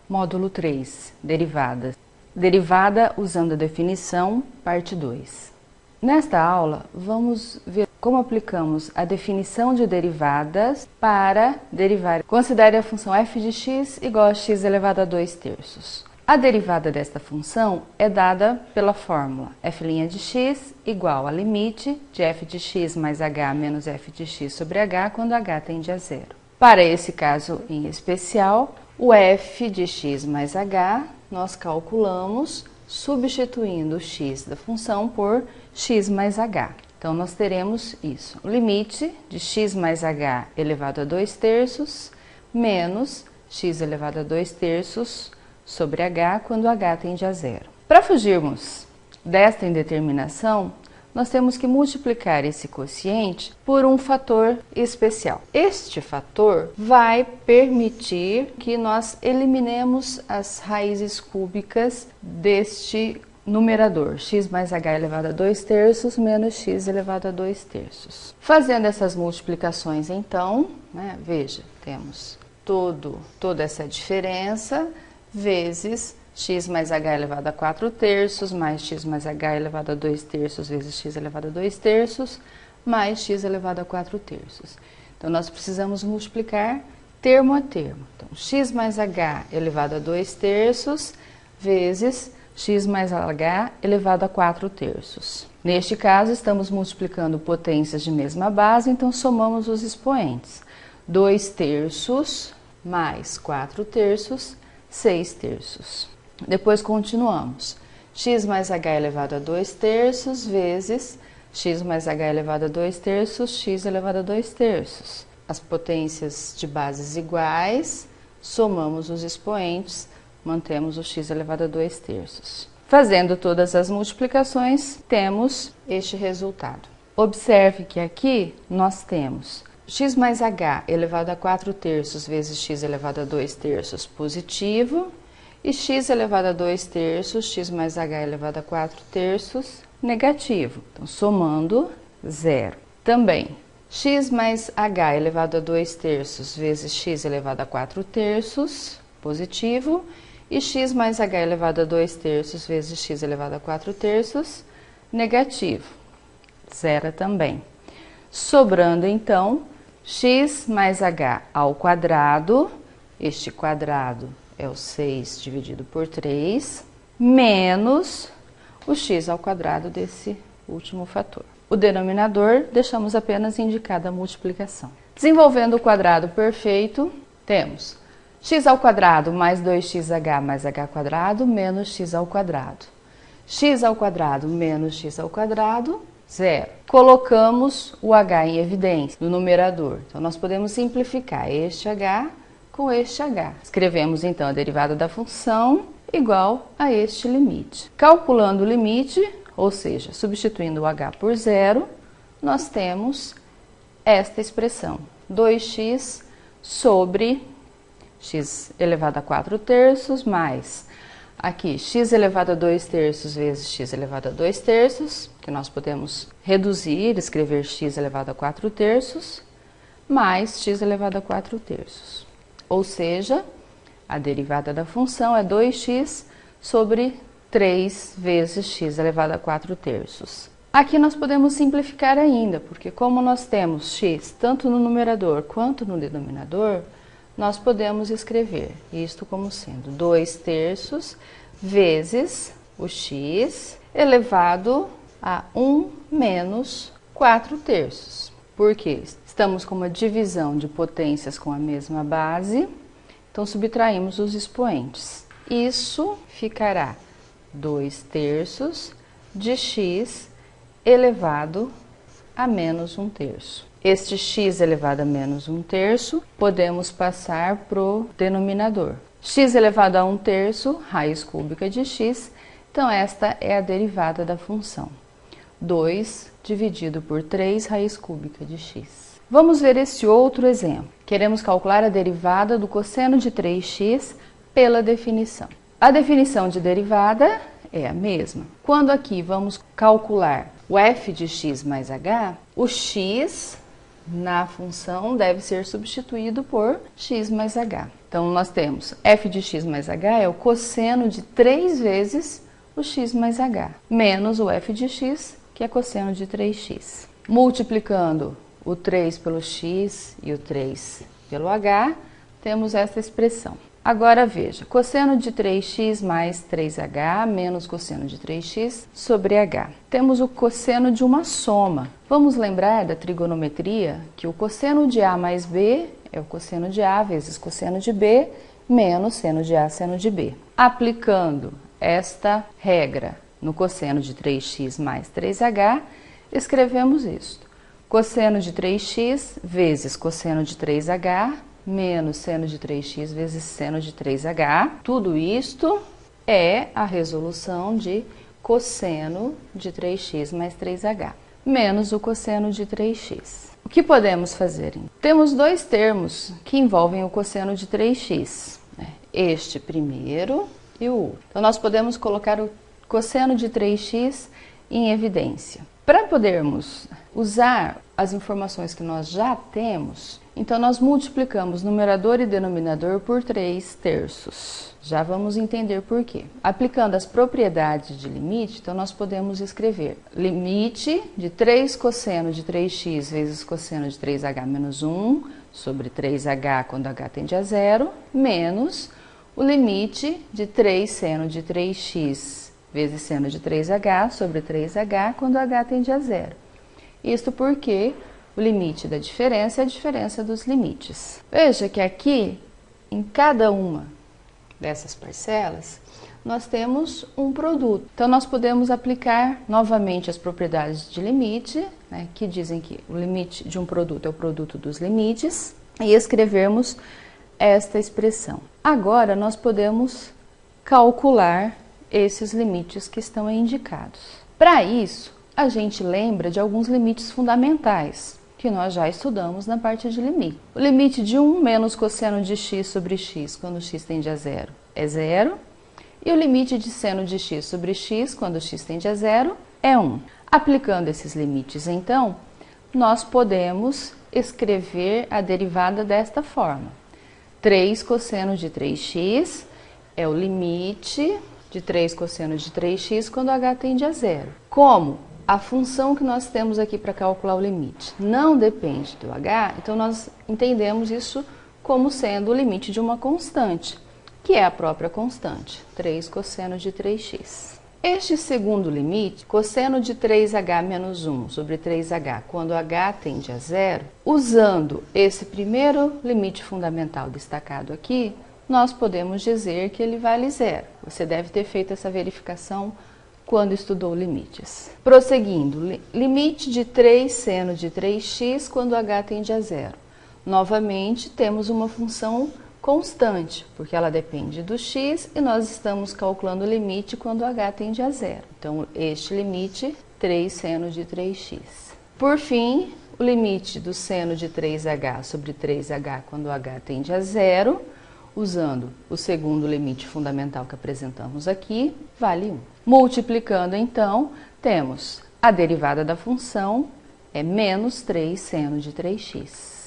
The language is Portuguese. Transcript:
Módulo 3, derivadas. Derivada usando a definição, parte 2. Nesta aula, vamos ver como aplicamos a definição de derivadas para derivar. Considere a função f de x igual a x elevado a 2/3. A derivada desta função é dada pela fórmula f' de x igual a limite de f de x mais h menos f de x sobre h quando h tende a zero. Para esse caso em especial, o f de x mais h nós calculamos substituindo o x da função por x mais h. Então, nós teremos isso, o limite de x mais h elevado a 2/3 menos x elevado a 2/3 sobre h quando h tende a zero. Para fugirmos desta indeterminação, nós temos que multiplicar esse quociente por um fator especial. Este fator vai permitir que nós eliminemos as raízes cúbicas deste numerador, x mais h elevado a 2/3 menos x elevado a 2/3. Fazendo essas multiplicações, então, veja, temos toda essa diferença vezes x mais h elevado a 4/3 mais x mais h elevado a 2/3 vezes x elevado a 2/3 mais x elevado a 4/3. Então, nós precisamos multiplicar termo a termo. Então, x mais h elevado a 2/3 vezes x mais h elevado a 4/3. Neste caso, estamos multiplicando potências de mesma base, então somamos os expoentes. 2/3 mais 4/3, 6/3. Depois continuamos. X mais h elevado a 2/3 vezes x mais h elevado a 2/3, x elevado a 2/3. As potências de bases iguais, somamos os expoentes, mantemos o x elevado a 2/3. Fazendo todas as multiplicações, temos este resultado. Observe que aqui nós temos x mais h elevado a 4/3 vezes x elevado a 2/3 positivo e x elevado a 2/3, x mais h elevado a 4/3 negativo. Então, somando, zero. Também, x mais h elevado a 2/3 vezes x elevado a 4/3 positivo e x mais h elevado a 2/3 vezes x elevado a 4/3 negativo. Zero também. Sobrando, então, x mais h ao quadrado, este quadrado é o 6 dividido por 3, menos o x ao quadrado desse último fator. O denominador, deixamos apenas indicada a multiplicação. Desenvolvendo o quadrado perfeito, temos x ao quadrado mais 2xh mais h quadrado menos x ao quadrado. X ao quadrado menos x ao quadrado, zero. Colocamos o h em evidência no numerador. Então, nós podemos simplificar este h com este h. Escrevemos, então, a derivada da função igual a este limite. Calculando o limite, ou seja, substituindo o h por zero, nós temos esta expressão, 2x sobre x elevado a 4/3 mais, aqui, x elevado a 2/3 vezes x elevado a 2/3, que nós podemos reduzir, escrever x elevado a 4/3, mais x elevado a 4/3. Ou seja, a derivada da função é 2x sobre 3 vezes x elevado a 4/3. Aqui nós podemos simplificar ainda, porque como nós temos x tanto no numerador quanto no denominador, nós podemos escrever isto como sendo 2/3 vezes o x elevado a 1 menos 4/3. Por quê? Estamos com uma divisão de potências com a mesma base, então subtraímos os expoentes. Isso ficará 2/3 de x elevado a menos 1/3. Este x elevado a menos 1/3 podemos passar para o denominador. X elevado a 1/3, raiz cúbica de x, então esta é a derivada da função. 2 dividido por 3, raiz cúbica de x. Vamos ver esse outro exemplo. Queremos calcular a derivada do cosseno de 3x pela definição. A definição de derivada é a mesma. Quando aqui vamos calcular o f de x mais h, o x na função deve ser substituído por x mais h. Então, nós temos f de x mais h é o cosseno de 3 vezes o x mais h, menos o f de x, que é cosseno de 3x. Multiplicando o 3 pelo x e o 3 pelo h, temos essa expressão. Agora veja, cosseno de 3x mais 3h menos cosseno de 3x sobre h. Temos o cosseno de uma soma. Vamos lembrar da trigonometria que o cosseno de a mais b é o cosseno de a vezes cosseno de b menos seno de a seno de b. Aplicando esta regra no cosseno de 3x mais 3h, escrevemos isto. Cosseno de 3x vezes cosseno de 3h menos seno de 3x vezes seno de 3h. Tudo isto é a resolução de cosseno de 3x mais 3h, menos o cosseno de 3x. O que podemos fazer? Temos dois termos que envolvem o cosseno de 3x, este primeiro e o outro. Então, nós podemos colocar o cosseno de 3x em evidência. Para podermos usar as informações que nós já temos, então nós multiplicamos numerador e denominador por 3/3. Já vamos entender por quê. Aplicando as propriedades de limite, então nós podemos escrever limite de 3 cosseno de 3x vezes cosseno de 3h menos 1 sobre 3h quando h tende a zero, menos o limite de 3 seno de 3x vezes seno de 3h sobre 3h quando h tende a zero. Isto porque o limite da diferença é a diferença dos limites. Veja que aqui, em cada uma dessas parcelas, nós temos um produto. Então, nós podemos aplicar novamente as propriedades de limite, que dizem que o limite de um produto é o produto dos limites, e escrevermos esta expressão. Agora, nós podemos calcular esses limites que estão aí indicados. Para isso, a gente lembra de alguns limites fundamentais que nós já estudamos na parte de limite. O limite de 1 menos cosseno de x sobre x quando x tende a zero é zero. E o limite de seno de x sobre x quando x tende a zero é 1. Aplicando esses limites, então, nós podemos escrever a derivada desta forma. 3 cosseno de 3x é o limite de 3 cosseno de 3x quando h tende a zero. Como a função que nós temos aqui para calcular o limite não depende do h, então nós entendemos isso como sendo o limite de uma constante, que é a própria constante, 3 cosseno de 3x. Este segundo limite, cosseno de 3h menos 1 sobre 3h, quando h tende a zero, usando esse primeiro limite fundamental destacado aqui, nós podemos dizer que ele vale zero. Você deve ter feito essa verificação quando estudou limites. Prosseguindo, limite de 3 seno de 3x quando h tende a zero. Novamente, temos uma função constante, porque ela depende do x e nós estamos calculando o limite quando h tende a zero. Então, este limite, 3 seno de 3x. Por fim, o limite do seno de 3h sobre 3h quando h tende a zero, usando o segundo limite fundamental que apresentamos aqui, vale 1. Multiplicando, então, temos a derivada da função é menos 3 seno de 3x.